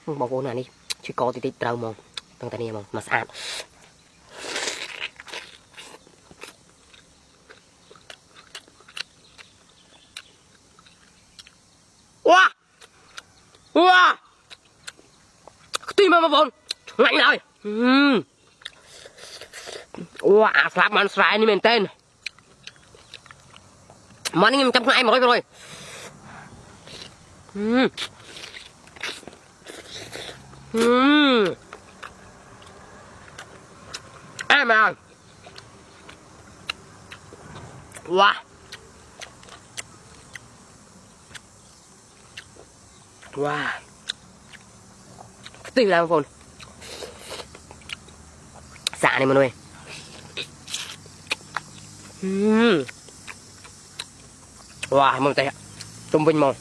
บอกว่านี่ช่วยกอติดเรามองตั้งแต่นี้มองมาสะอาดว้าว้าตีมาบอลง่ายเลยว้าสลับมันสายนี่เป็นเต้นมันนี่มันจำง่ายหมดเลยai mà wow wow tìm làm phồn xạ này mọi người wow mong tay tung vinh mong